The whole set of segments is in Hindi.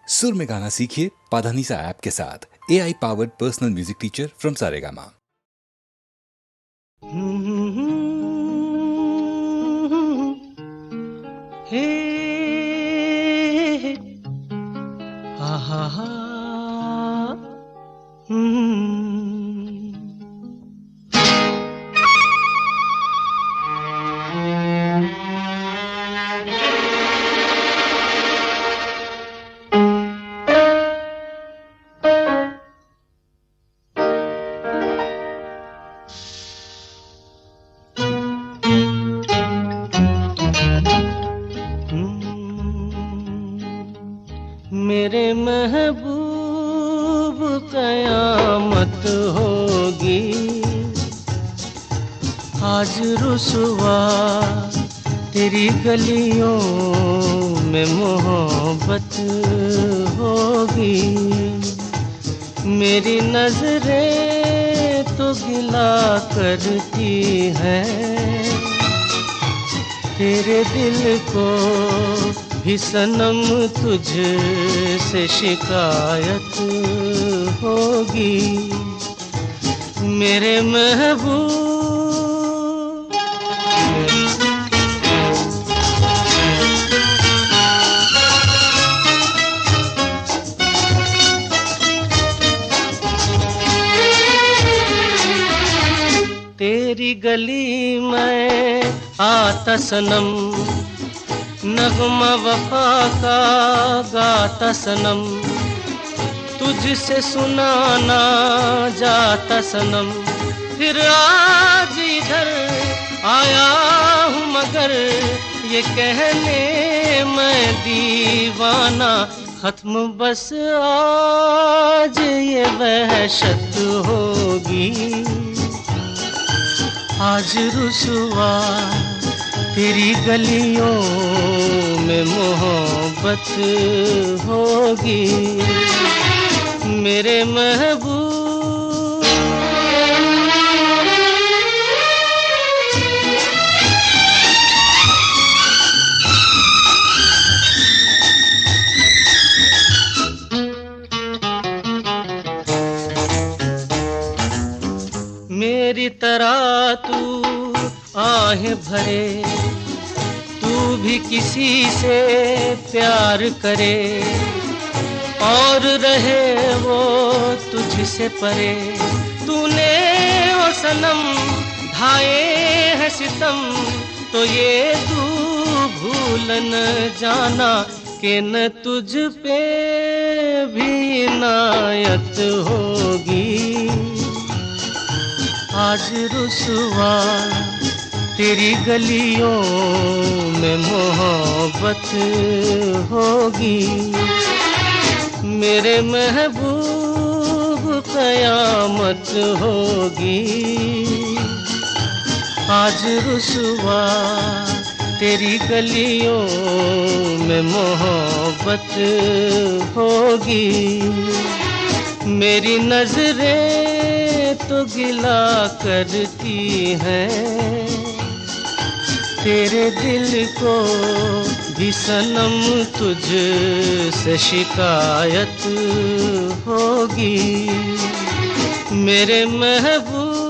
सुर में गाना सीखिए पाधानीसा ऐप के साथ। AI powered personal music teacher from Saregama. हे हा हा हा मेरे महबूब कयामत होगी, आज रुसवा तेरी गलियों में मोहब्बत होगी। मेरी नजरें तो गिला करती हैं, तेरे दिल को भी सनम तुझसे शिकायत होगी। मेरे महबूब तेरी गली में आता सनम, नगमा वफा का गाता सनम, तुझसे सुनाना जाता सनम। फिर आज इधर आया हूँ मगर ये कहने मैं दीवाना, खत्म बस आज ये वहशत होगी। आज रुसवा तेरी गलियों में मोहब्बत होगी। मेरे महबूब मेरी तरह तू आहें भरे, तू भी किसी से प्यार करे और रहे वो तुझसे परे। तूने ओ सनम ढाए हैं सितम, तो ये तू भूल न जाना कि न तुझ पे भी इनायत होगी। आज रुसवा तेरी गलियों में मोहब्बत होगी। मेरे महबूब कयामत होगी। आज रुसवा तेरी गलियों में मोहब्बत होगी। मेरी नजरें तो गिला करती हैं, तेरे दिल को भी सनम तुझसे शिकायत होगी। मेरे महबूब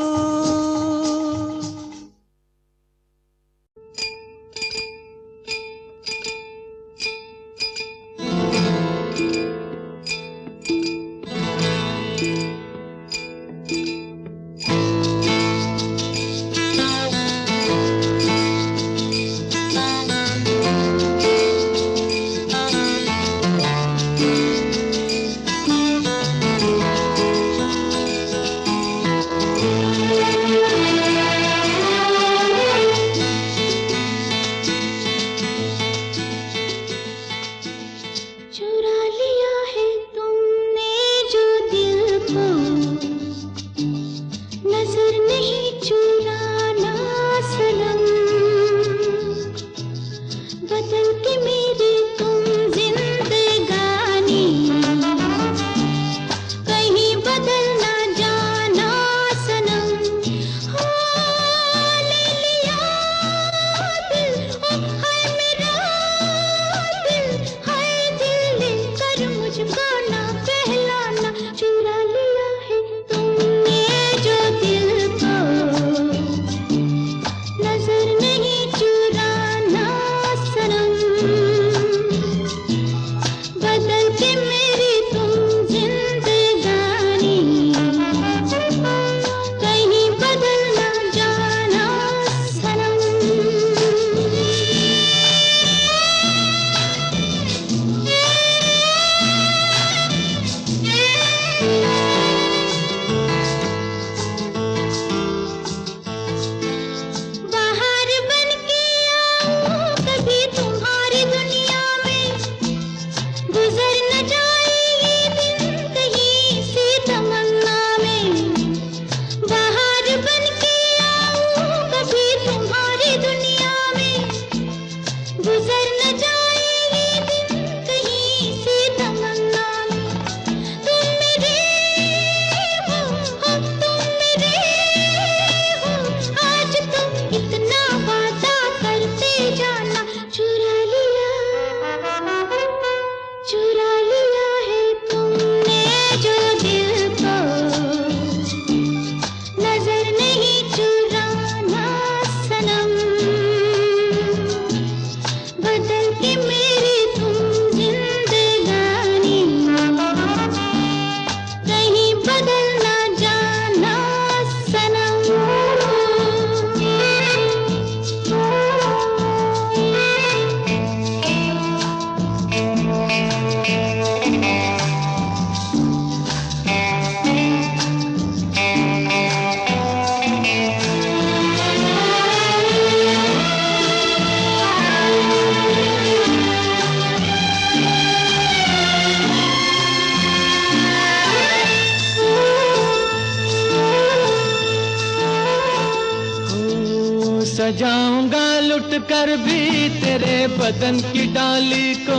सजाऊंगा लुट कर भी तेरे बदन की डाली को,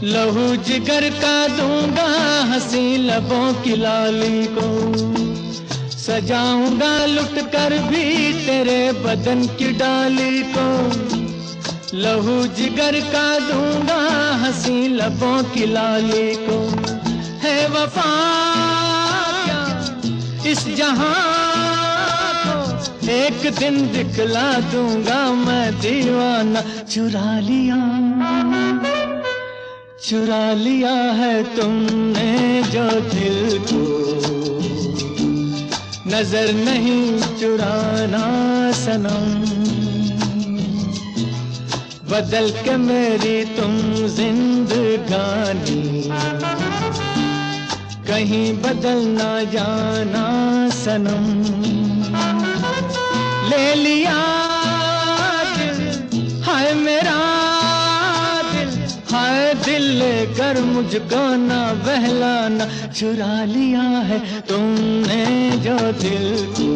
लहू जिगर का दूंगा हंसी लबों की लाली को। सजाऊंगा लुट कर भी तेरे बदन की डाली को, लहू जिगर का दूंगा हंसी लबों की लाली को। है वफा क्या इस जहां को, एक दिन दिखला दूंगा मैं दीवाना। चुरा लिया है तुमने जो दिल को, नजर नहीं चुराना सनम। बदल के मेरी तुम जिंदगानी, कहीं बदल ना जाना सनम। ले लिया दिल, हाय मेरा दिल, हाय दिल लेकर मुझको ना बहलाना। चुरा लिया है तुमने जो दिल को,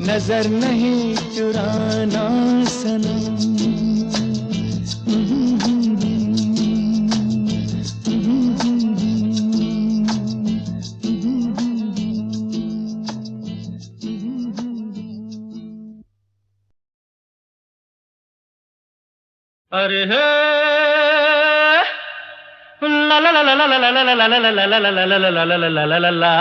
नजर नहीं चुराना सनम। अरे हे ला ला ला ला ला ला ला ला ला ला ला ला ला ला ला ला ला।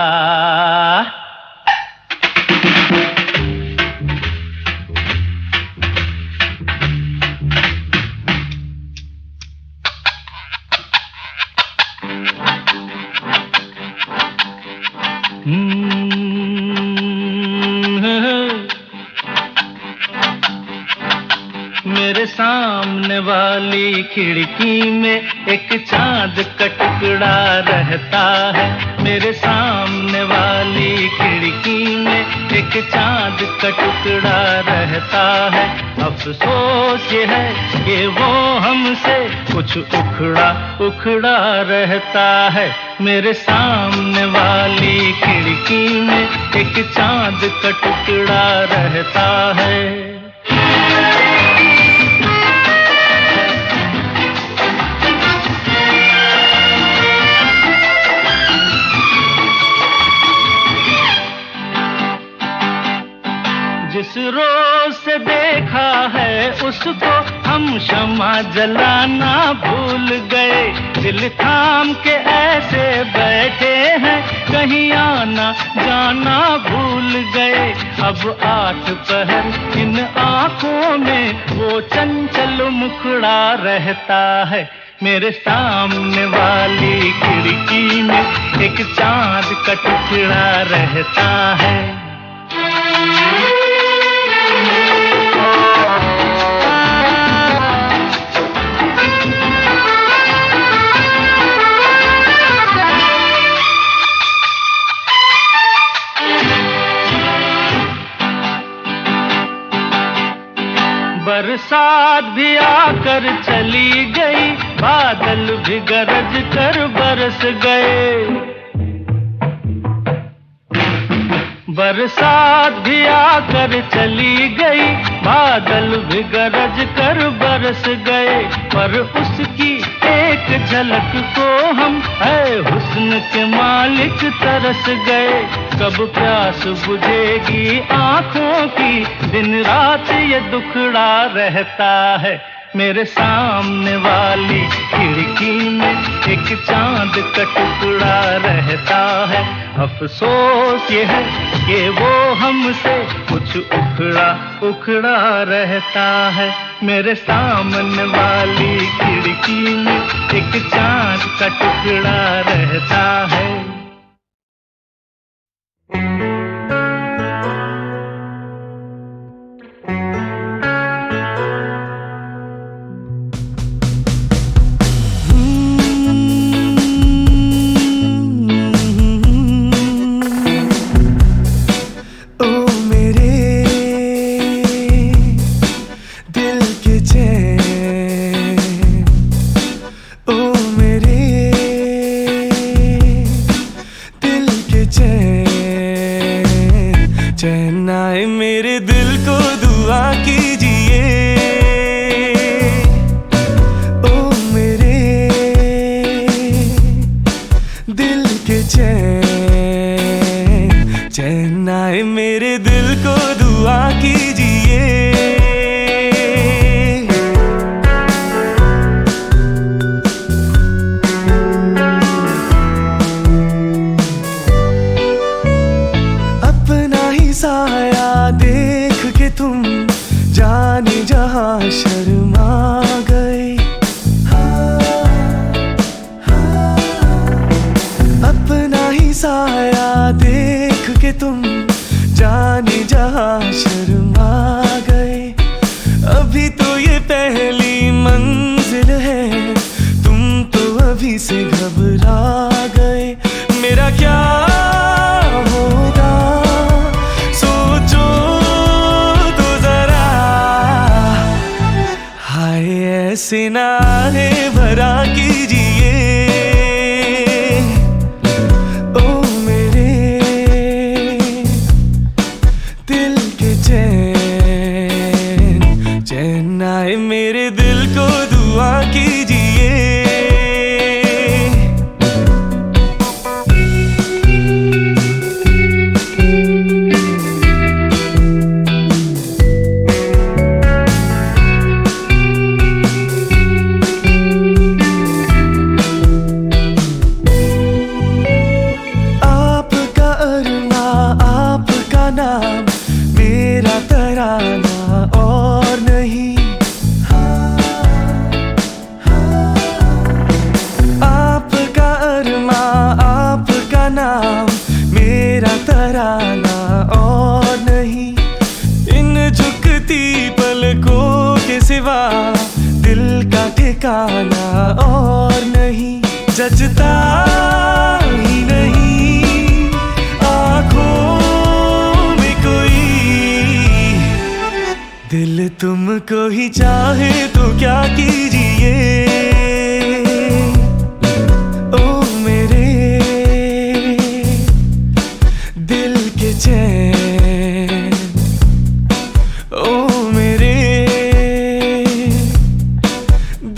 मेरे सामने वाली खिड़की में एक चांद का टुकड़ा रहता है। मेरे सामने वाली खिड़की में एक चांद का टुकड़ा रहता है। अफसोस ये है कि वो हमसे कुछ उखड़ा रहता है। मेरे सामने वाली खिड़की में एक चांद का टुकड़ा रहता है। जिस रोज से देखा है उसको हम शम्मा जलाना भूल गए। दिल थाम के ऐसे बैठे हैं, कहीं आना जाना भूल गए। अब 8 पहर इन आंखों में वो चंचल मुखड़ा रहता है। मेरे सामने वाली खिड़की में एक चांद का टुकड़ा रहता है। बरसात भी आकर चली गई, बादल भी गरज कर बरस गए। बरसात भी आकर चली गई, बादल भी गरज कर बरस गए। पर उसकी एक झलक को हम है हुस्न के मालिक तरस गए। कब प्यास बुझेगी आंखों की, दिन रात ये दुखड़ा रहता है। मेरे सामने वाली खिड़की में एक चांद का टुकड़ा रहता है। अफसोस ये है कि वो हमसे कुछ उखड़ा रहता है। मेरे सामने वाली खिड़की में एक चांद का टुकड़ा रहता है। से घबरा गए, मेरा क्या होगा सोचो तो जरा। हाय ऐसे नारे भरा कीजिए ओ मेरे दिल के चैन, चैन आए मेरे दिल को दुआ कीजिए। आपका अरमा, आपका नाम, मेरा तराना और नहीं। आपका अरमा, आपका नाम, मेरा तराना और नहीं। इन झुकती पलकों के सिवा दिल का ठिकाना और नहीं। जचता ही नहीं आँखों में कोई, दिल तुमको ही चाहे तो क्या कीजिए ओ मेरे दिल के चैन, ओ मेरे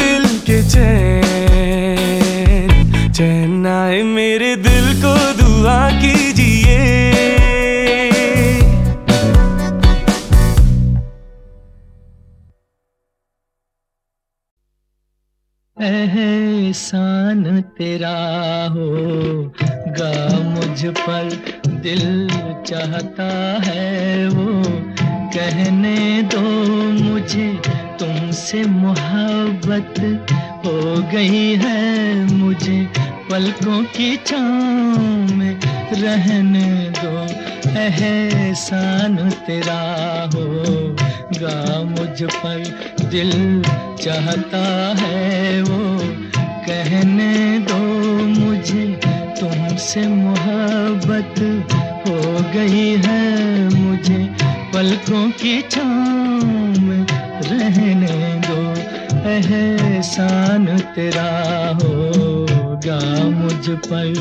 दिल के चैन, चैन आए मेरे दिल को दुआ कीजिए। एहसान तेरा होगा मुझ पर, दिल चाहता है वो कहने दो मुझे, तुमसे मोहब्बत हो गई है मुझे, पलकों की छाँव में रहने दो। एहसान तेरा होगा मुझ पर, दिल चाहता है वो कहने दो मुझे, तुमसे मोहब्बत हो गई है मुझे, पलकों की छाँव में रहने दो। एहसान तेरा होगा मुझ पर।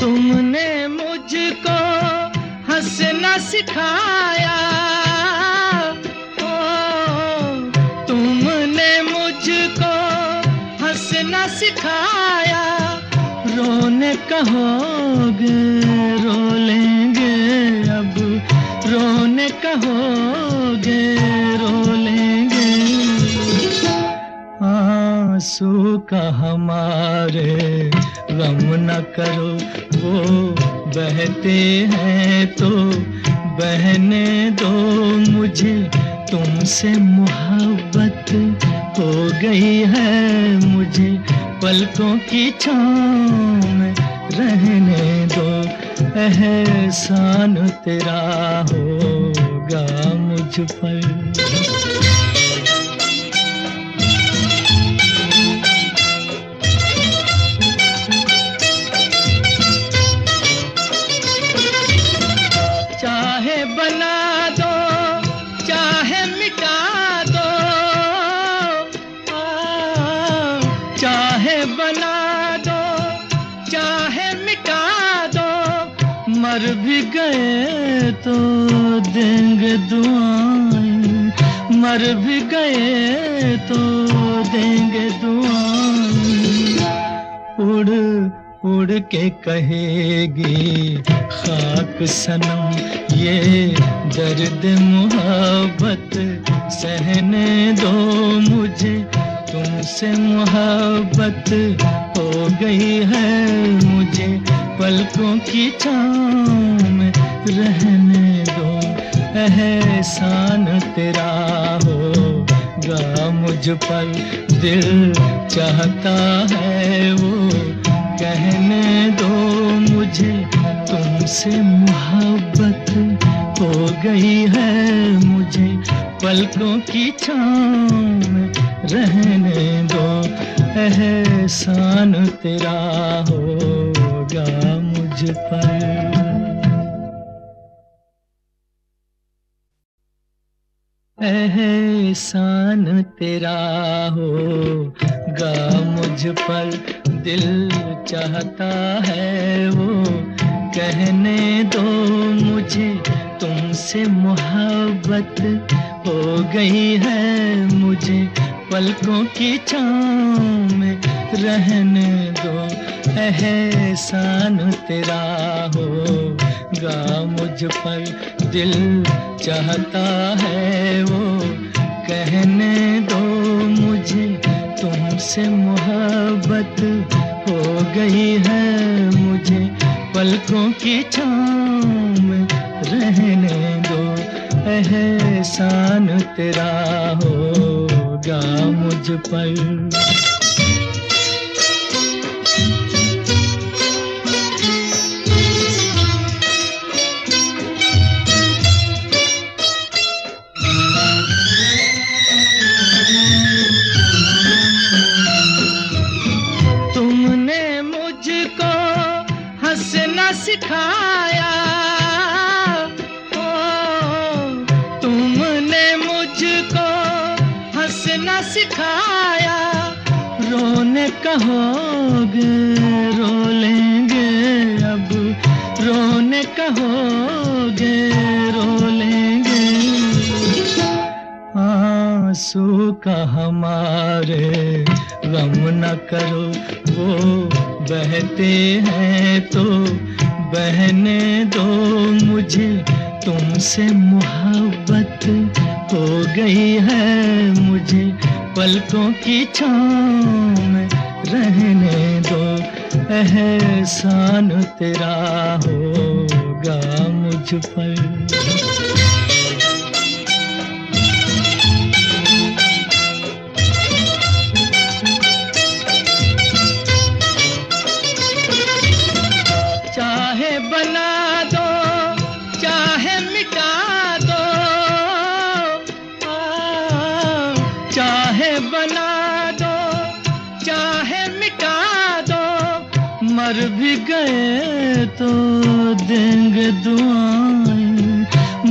तुमने मुझको हंसना सिखाया, तुमने मुझको हंसना सिखाया, रोने कहोगे रो लेंगे अब, रोने कहोगे रो लेंगे। आंसू का हमारे गम न करो, वो बहते हैं तो बहने दो मुझे, तुमसे मोहब्बत हो गई है मुझे, पलकों की छाँव में रहने दो। एहसान तेरा होगा मुझ पर। चाहे बना दो चाहे मिटा दो, चाहे बना दो चाहे मिटा दो, मर भी गए तो देंगे दुआएं, मर भी गए तो देंगे दुआएं। उड़ उड़ के कहेगी खाक सनम ये दर्द मोहब्बत सहने दो मुझे, तुमसे मोहब्बत हो गई है मुझे, पलकों की छाँव में रहने दो। एहसान तेरा होगा मुझ पर, दिल चाहता है वो कहने दो मुझे तुमसे मोहब्बत हो गई है मुझे पलकों की छाँव में रहने दो एहसान तेरा होगा मुझ पर एहसान तेरा होगा मुझ पर दिल चाहता है वो कहने दो मुझे तुमसे मोहब्बत हो गई है मुझे पलकों की छाँव में रहने दो एहसान तेरा होगा मुझ पर दिल चाहता है वो कहने दो मुझे तुमसे मोहब्बत हो गई है मुझे पलकों की छाँव में रहने दो एहसान तेरा होगा मुझ पर सिखाया तुमने मुझको हंसना सिखाया रोने कहोगे रो लेंगे अब रोने कहोगे रो लेंगे आंसू का हमारे गम न करो वो बहते हैं तो बहने दो मुझे तुमसे मोहब्बत हो गई है मुझे पलकों की छाँव में रहने दो एहसान तेरा होगा मुझ पर मर भी गए तो देंगे दुआएं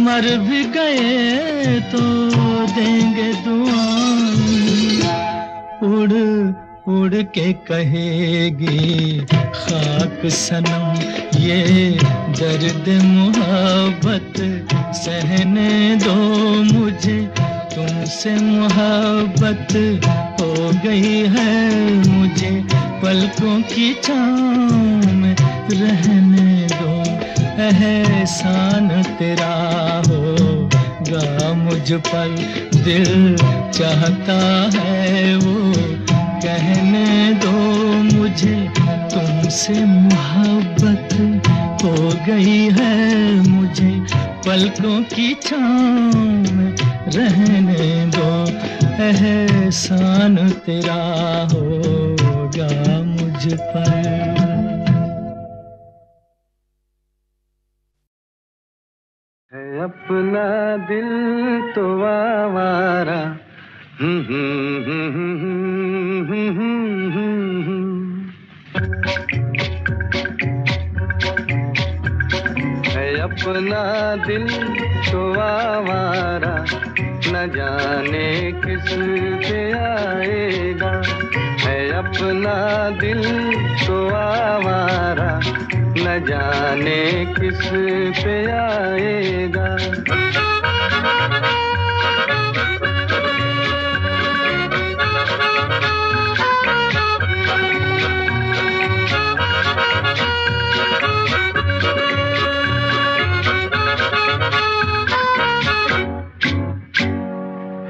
मर भी गए तो देंगे दुआएं उड़ उड़ के कहेगी खाक सनम ये दर्द मोहब्बत सहने दो मुझे तुमसे मोहब्बत हो गई है मुझे पलकों की छाँव में रहने दो एहसान तेरा होगा मुझ पर दिल चाहता है वो कहने दो मुझे तुमसे मोहब्बत हो गई है मुझे पलकों की छाँव में रहने दो एहसान तेरा होगा मुझ पर है अपना दिल तो आवारा है अपना दिल तो आवारा न जाने किस पे आएगा है अपना दिल तो आवारा न जाने किस पे आएगा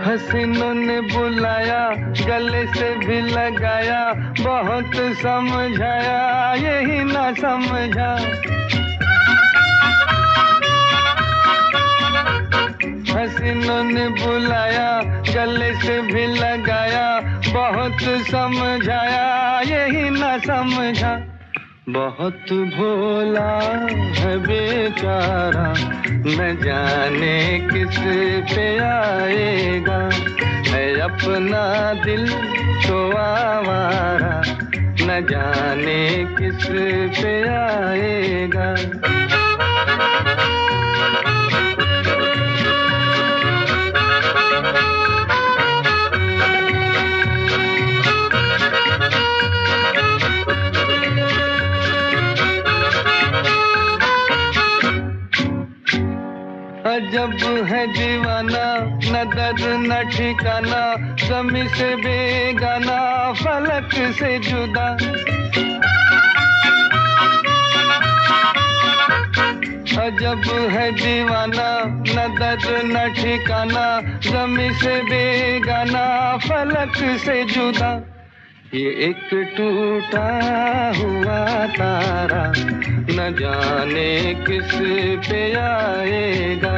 हसीनों ने बुलाया गले से भी लगाया बहुत समझाया यही ना समझा हसीनों ने बुलाया गले से भी लगाया बहुत समझाया यही न समझा। बहुत भोला है बेचारा, न जाने किस पे आएगा। है अपना दिल तो आवारा, न जाने किस पे आएगा। अजब है दीवाना, न दर्द न ठिकाना, ज़मीं से बेगाना, फलक से जुदा। अजब है दीवाना, न दर्द न ठिकाना, ज़मीं से बेगाना, फलक से जुदा। ये एक टूटा हुआ तारा, न जाने किस पे आएगा।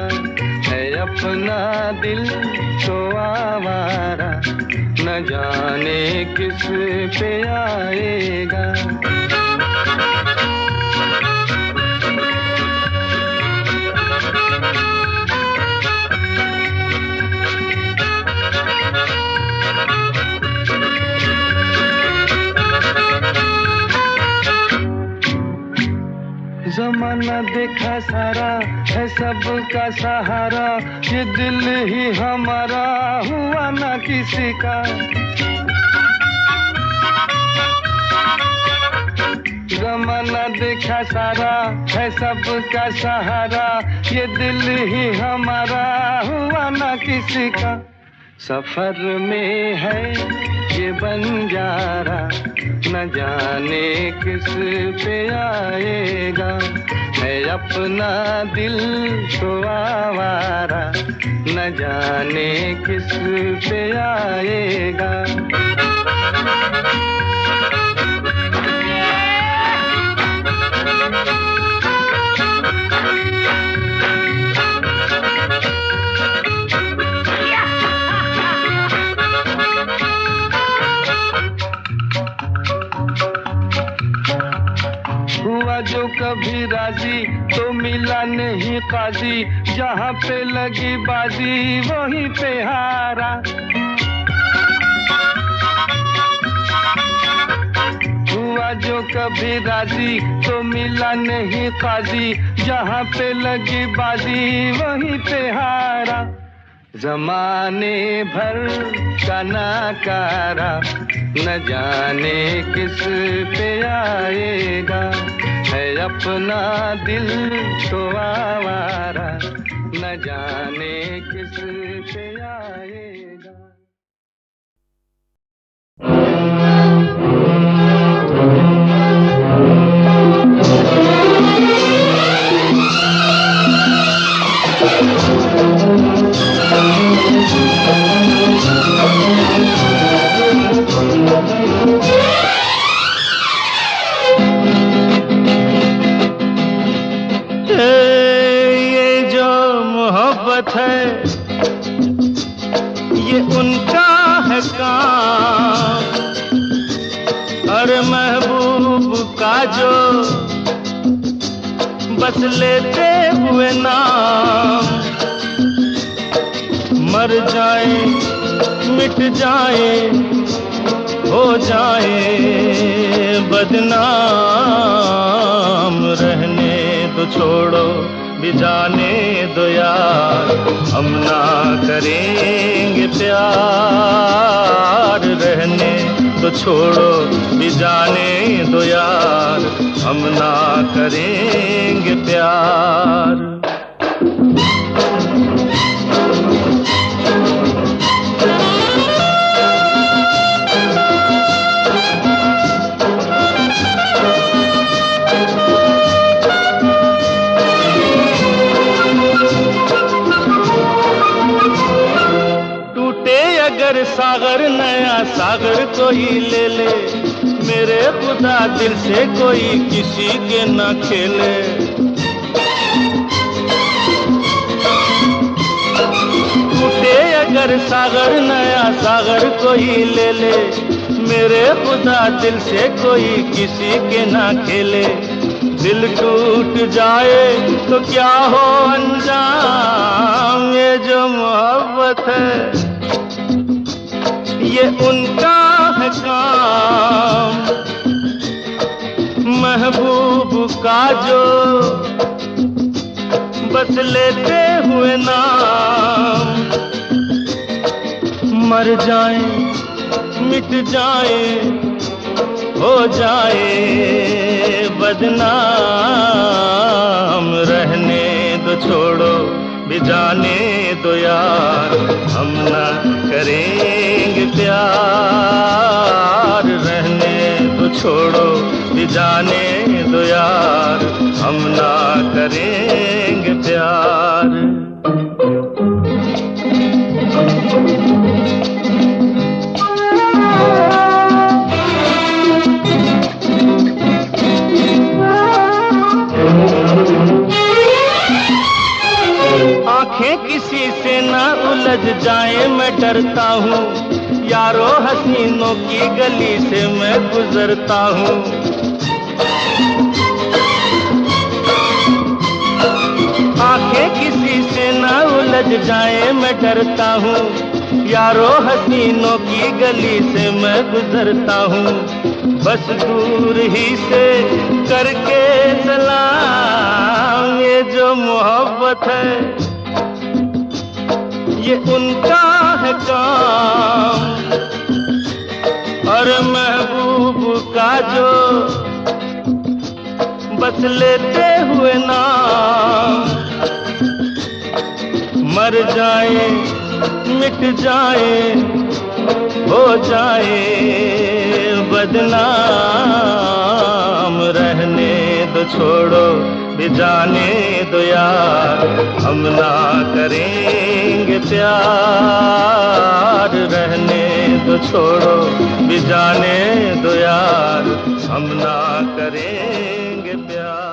है अपना दिल तो आवारा, न जाने किस पे आएगा। जमाना देखा सारा है सबका सहारा, ये दिल ही हमारा हुआ ना किसी का। जमाना देखा सारा है सबका सहारा, ये दिल ही हमारा हुआ ना किसी का। सफर में है ये बंजारा, न जाने किस पे आएगा। है अपना दिल तो आवारा, न जाने किस पे आएगा। हुआ जो कभी राजी तो मिला नहीं काजी, जहाँ पे लगी बाजी वहीं पे हारा। हुआ जो कभी राजी तो मिला नहीं काजी, जहाँ पे लगी बाजी वहीं पे हारा। जमाने भर का नाकारा, न जाने किस पे आएगा। है अपना दिल तो आवारा, न जाने किस पे आएगा। है ये उनका है काम, अरे महबूब का जो बस लेते हुए नाम। मर जाए मिट जाए हो जाए बदनाम, रहने दो छोड़ो भी जाने दो यार, हम ना करेंगे प्यार। रहने दो छोड़ो भी जाने दो यार, हम ना करेंगे प्यार। अगर सागर नया सागर कोई ले ले, मेरे खुदा दिल से कोई किसी के न खेले। टूटे अगर सागर नया सागर कोई ले ले, मेरे खुदा दिल से कोई किसी के ना खेले। दिल टूट जाए तो क्या हो अंजाम, ये जो मोहब्बत है ये उनका है काम। महबूब का जो बस लेते हुए नाम, मर जाए मिट जाए हो जाए बदनाम। रहने दो छोड़ो भी जाने दो यार, हम ना करेंगे प्यार। रहने दो छोड़ो भी जाने दो यार, हम ना करेंगे प्यार। आंखें किसी से ना उलझ जाए मैं डरता हूँ, यारो हसीनों की गली से मैं गुजरता हूँ। आंखें किसी से ना उलझ जाए मैं डरता हूँ, यारो हसीनों की गली से मैं गुजरता हूँ। बस दूर ही से करके सलाम, ये जो मोहब्बत है ये उनका है काम। और महबूब का जो बस लेते हुए नाम, मर जाए मिट जाए हो जाए बदनाम। रहने दो छोड़ो भी जाने दो यार, हम ना करेंगे प्यार। रहने दो छोड़ो भी जाने दो यार, हम ना करेंगे प्यार।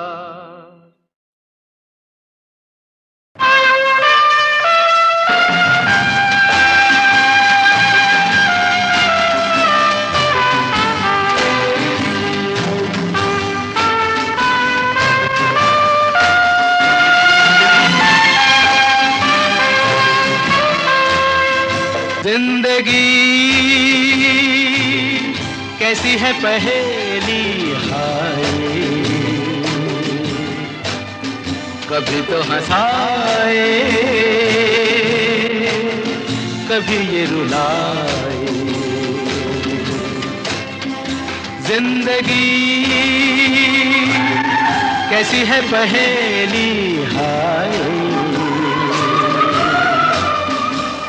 जिंदगी कैसी है पहेली हाय, कभी तो हंसाए कभी ये रुलाए। जिंदगी कैसी है पहेली हाय,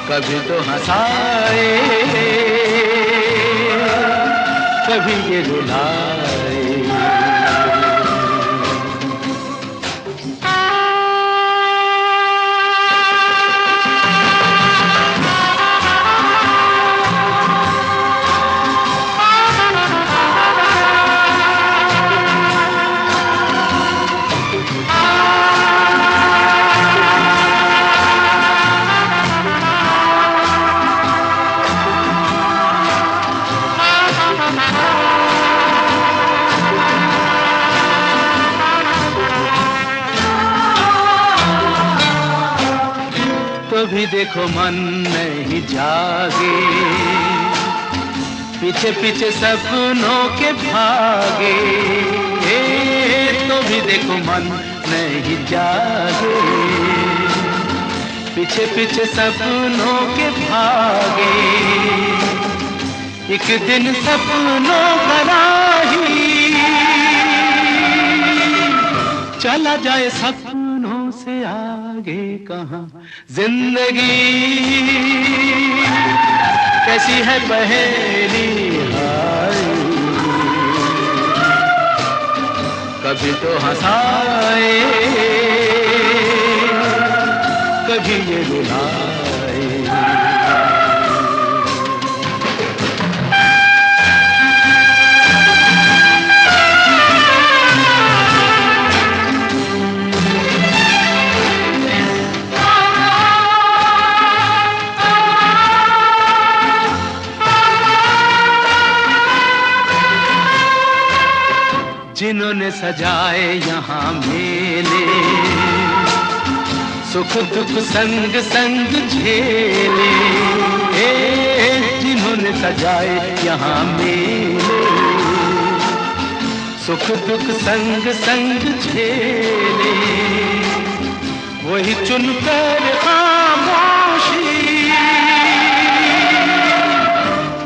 कभी तो हंसाए कभी ये रुलाए। तो भी देखो मन नहीं जागे, पीछे पीछे सपनों के भागे। तो भी देखो मन नहीं जागे, पीछे पीछे सपनों के भागे। एक दिन सपनों का राही चला जाए सपनों से आगे कहाँ। जिंदगी कैसी है पहेली हाय, कभी तो हंसाए कभी ये रुलाए। जिन्होंने सजाए यहाँ मेले, सुख दुख संग संग झेले, जिन्होंने सजाए यहाँ मेले, सुख दुख संग संग झेले, वही चुनकर खामोशी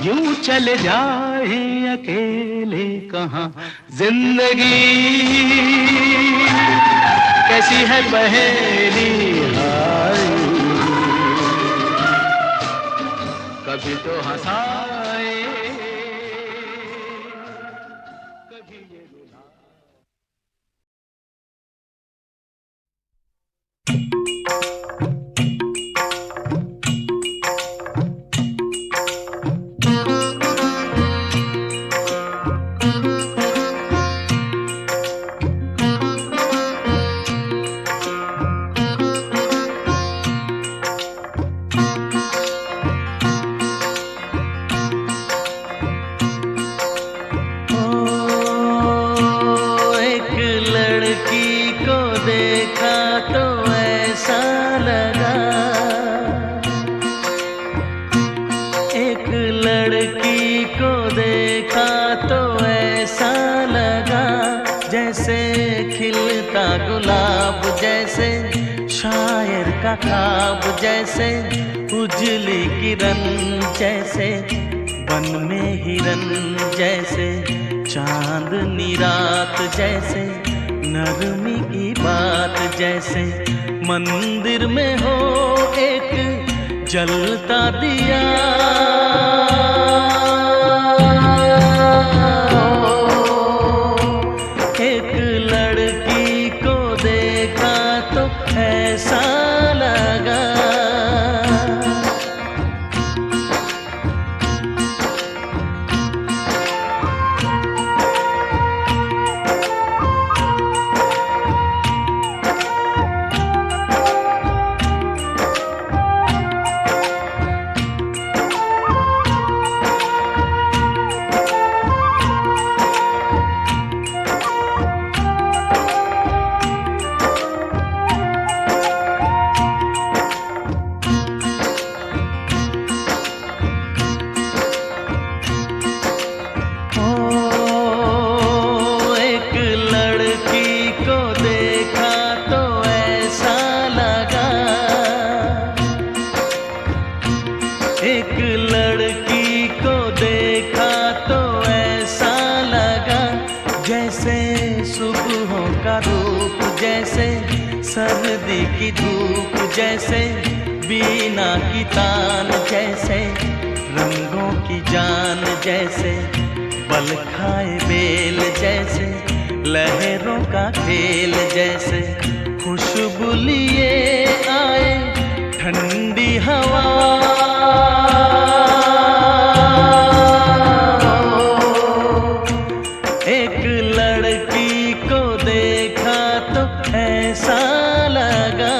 यूं चले जाए अकेले कहाँ। जिंदगी कैसी है पहेली, हाय कभी तो हंसाए कभी ये रुलाए। गुलाब जैसे शायर का ख्वाब, जैसे उजली किरण, जैसे वन में हिरन, जैसे चांदनी रात, जैसे नरमी की बात, जैसे मंदिर में हो एक जलता दिया, एक लड़की को देखा तो ऐसा लगा सर्दी की धूप, जैसे बीना की तान, जैसे रंगों की जान, जैसे बल खाए बेल, जैसे लहरों का खेल, जैसे खुशबू लिए आए ठंडी हवा, एक लड़की को देखा तो ऐसा लगा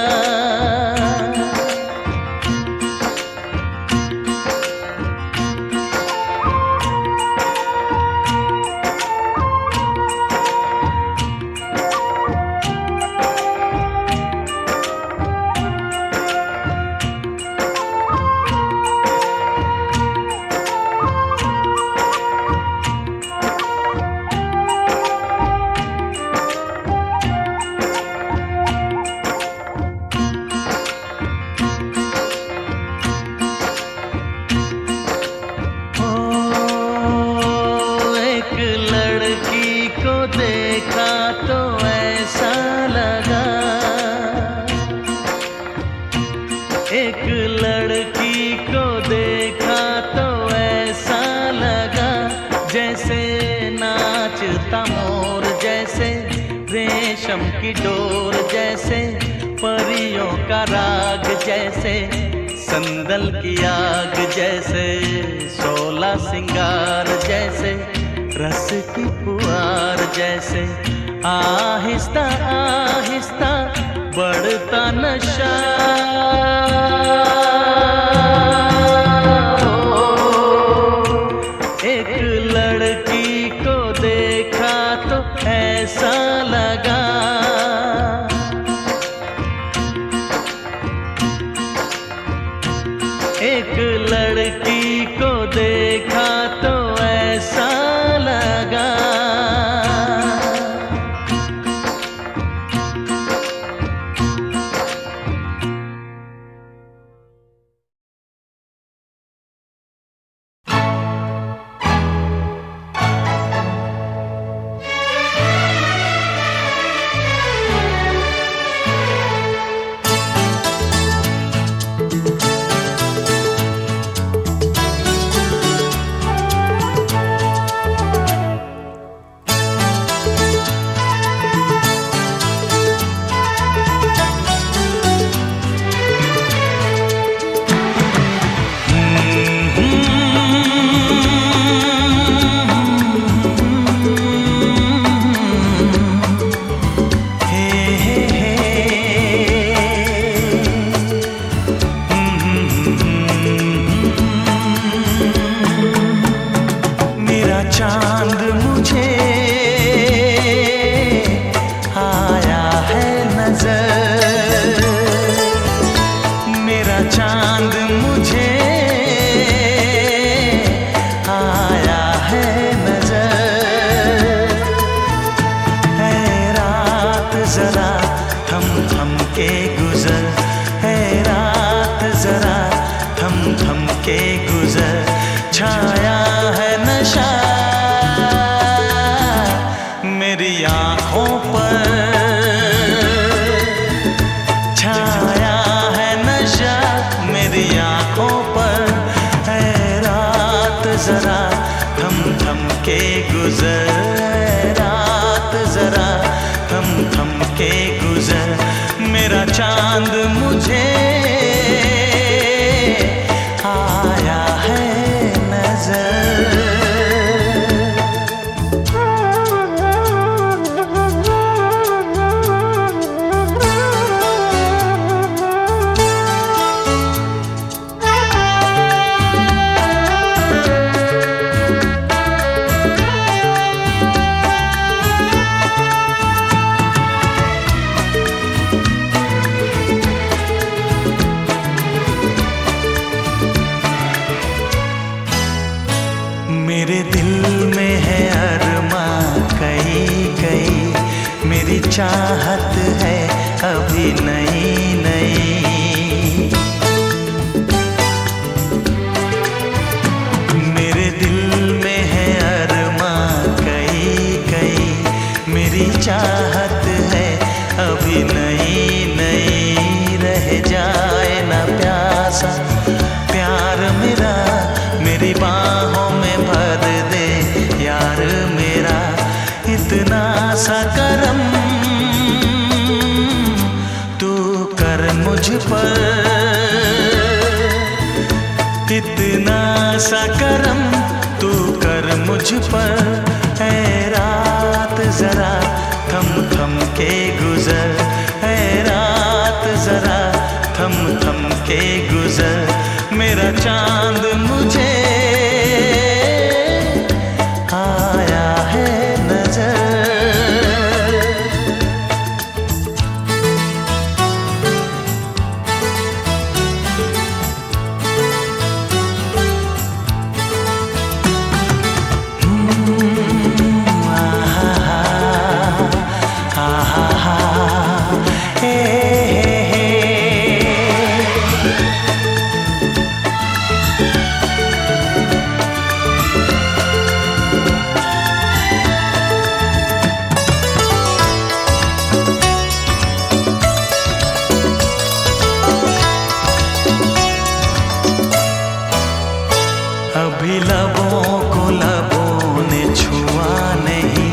एक लड़की को देखा तो ऐसा लगा जैसे नाचता मोर, जैसे रेशम की डोर, जैसे परियों का राग, जैसे संदल की आग, जैसे 16 सिंगार, जैसे रस की पुआर, जैसे आहिस्ता आहिस्ता बढ़ता नशा, एक लड़की को देखा तो मेरा चांद मुझे आया है नजर, मेरा चांद मुझे आया है नजर। है रात जरा थम थम के गुजर, है रात जरा थम थम के गुजर। छाया है नशा मेरी आँखों पर, छाया है नशा मेरी आँखों पर। है रात जरा थम थम के गुजर, है रात जरा थम थम के गुजर। मेरा चांद मुझे आया है नजर। मेरे दिल में है अरमां कई कई, मेरी चाहत है अभी नई नई। मेरे दिल में है अरमां कई कई, मेरी चाहत है अभी नई नई। रह जाए ना प्यासा प्यार मेरा, मेरी बाहों में भर दे यार मेरा। इतना सा करम तू कर मुझ पर, इतना सा करम तू कर मुझ पर। है रात जरा थम थम के गुजर, है रात जरा थम थम के गुजर। मेरा चांद मुझे आया है नजर। अभी लबों को लबों ने छुआ नहीं,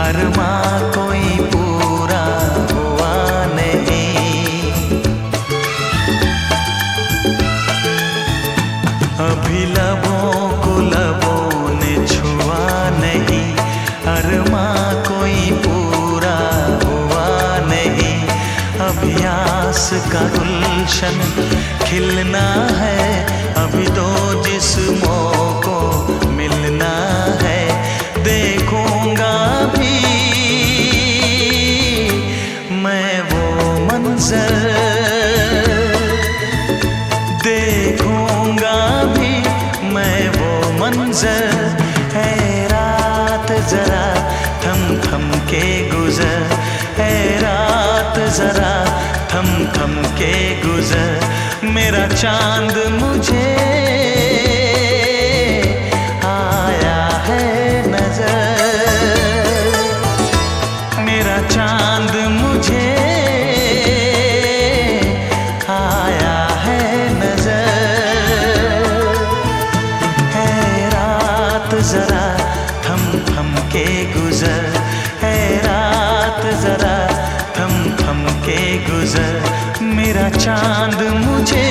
अरमां कोई पूरा हुआ नहीं। अभी लबों को लबों ने छुआ नहीं, अरमां कोई पूरा हुआ नहीं। अभी आस का गुलशन खिलना है, अभी दो जिस्मों को मिलना है। देखूंगा भी मैं वो मंजर, देखूंगा भी मैं वो मंजर। है रात जरा थम थम के गुजर, है रात जरा थम थम के गुजर। मेरा चांद मुझे आया है नजर, मेरा चांद मुझे आया है नजर। है रात जरा थम थम के गुजर, है रात जरा थम थम के गुजर। मेरा चांद मुझे